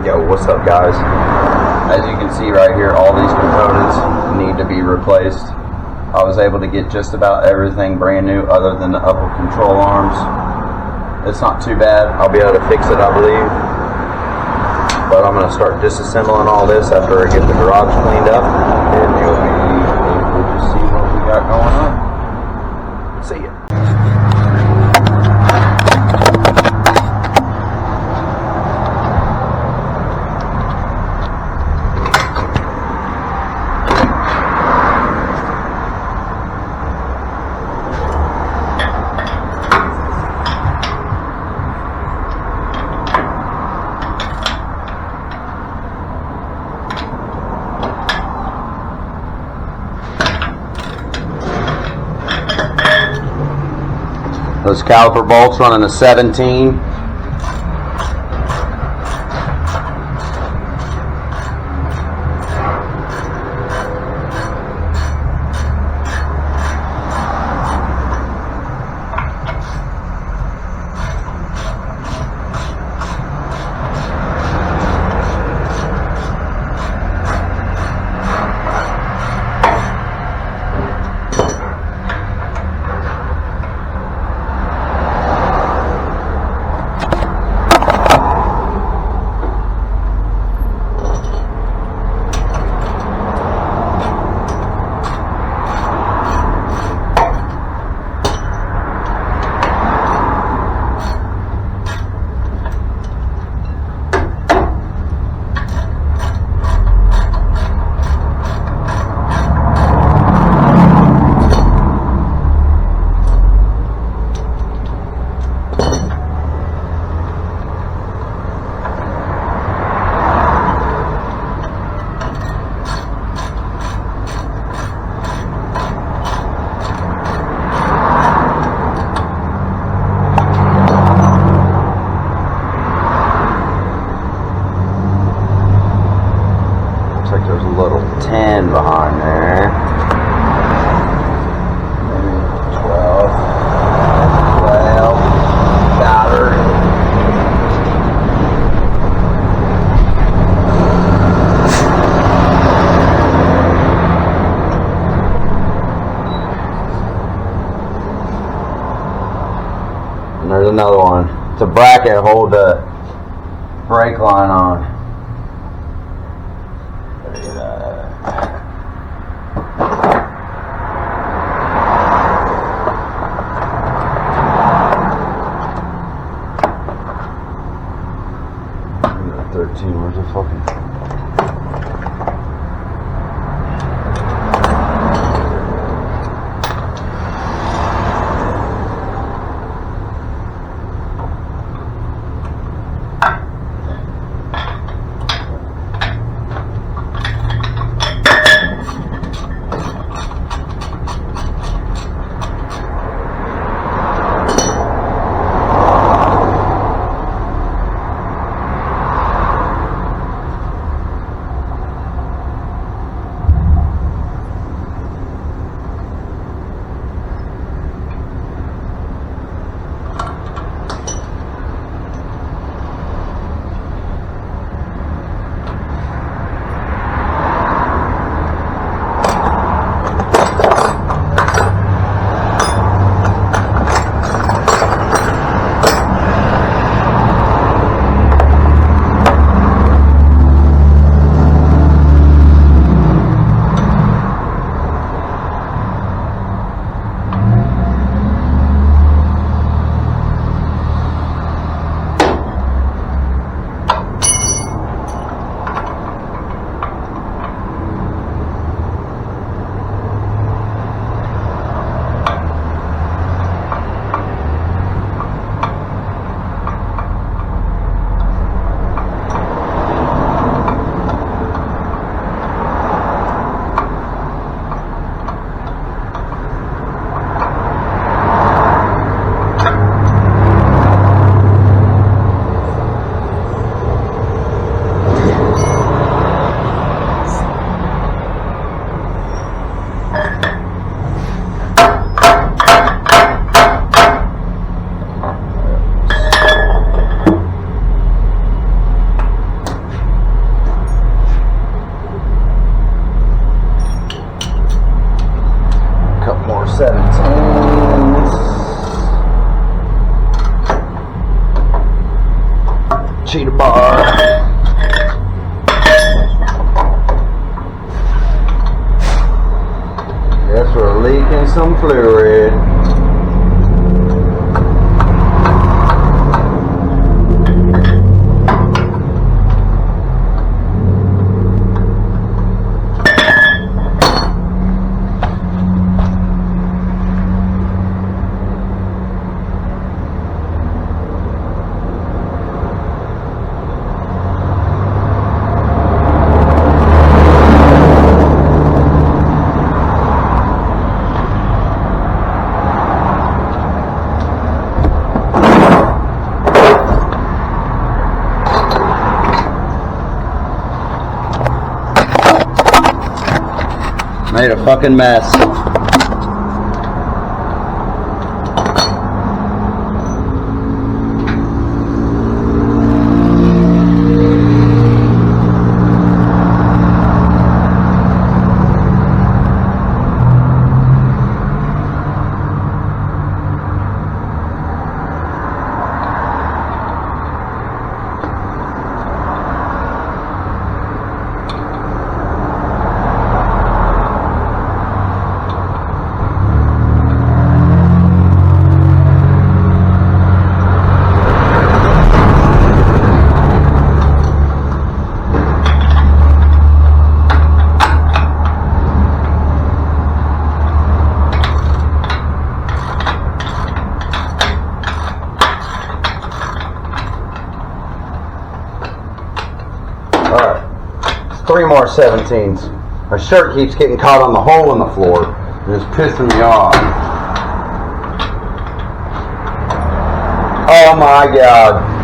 Yo, what's up guys? As you can see right here, all these components need to be replaced. I was able to get just about everything brand new other than the upper control arms. It's not too bad. I'll be able to fix it, I believe. But I'm going to start disassembling all this after I get the garage cleaned up, and you'll be able to see what we got going on. See ya. Those caliper bolts running a 17. Looks like there's a little 10 behind there. Maybe 12. 12. Got her. And there's another one. It's a bracket to hold the brake line on. Where's the fucking... cheetah bar. Guess we're leaking some fluid. Made a fucking mess. Alright, 3 more 17s. My shirt keeps getting caught on the hole in the floor, and it's pissing me off. Oh my god.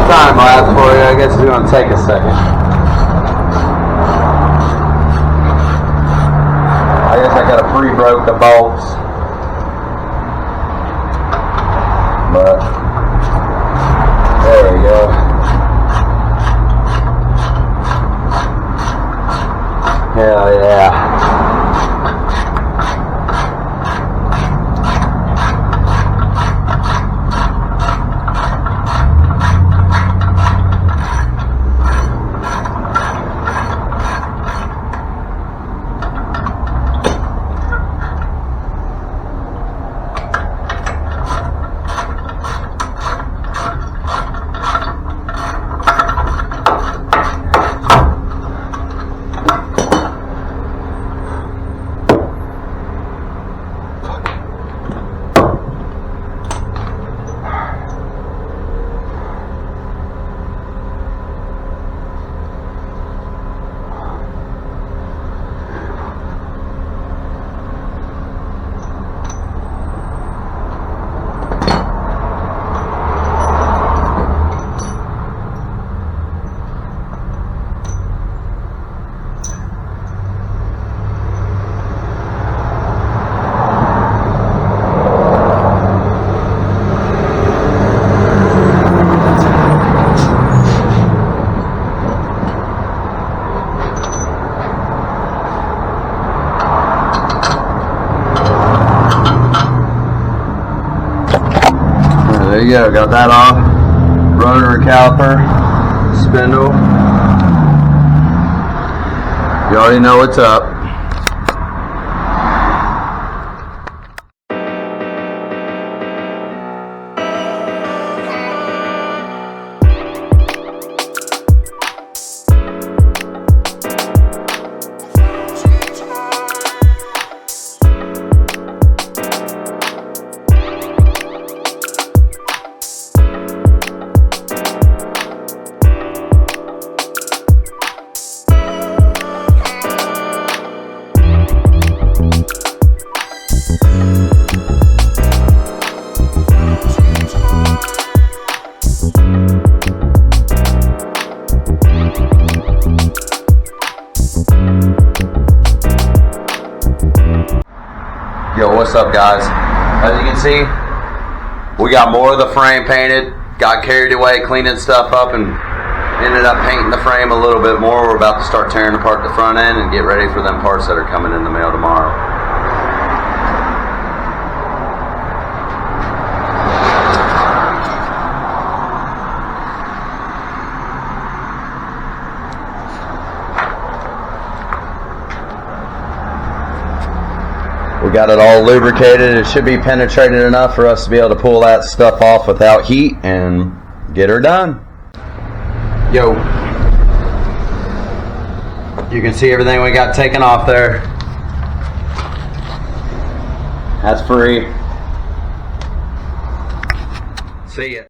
Time lapse for you. I guess it's going to take a second. I guess I got to pre-broke the bolts, but there we go. Hell yeah. There you go, got that off. Rotor caliper, spindle. You already know what's up. what's up, guys. As you can see, we got more of the frame painted. Got carried away cleaning stuff up and ended up painting the frame a little bit more. We're about to start tearing apart the front end and get ready for them parts that are coming in the mail tomorrow. We got it all lubricated. It should be penetrated enough for us to be able to pull that stuff off without heat and get her done. Yo, you can see everything we got taken off there. That's free. See ya.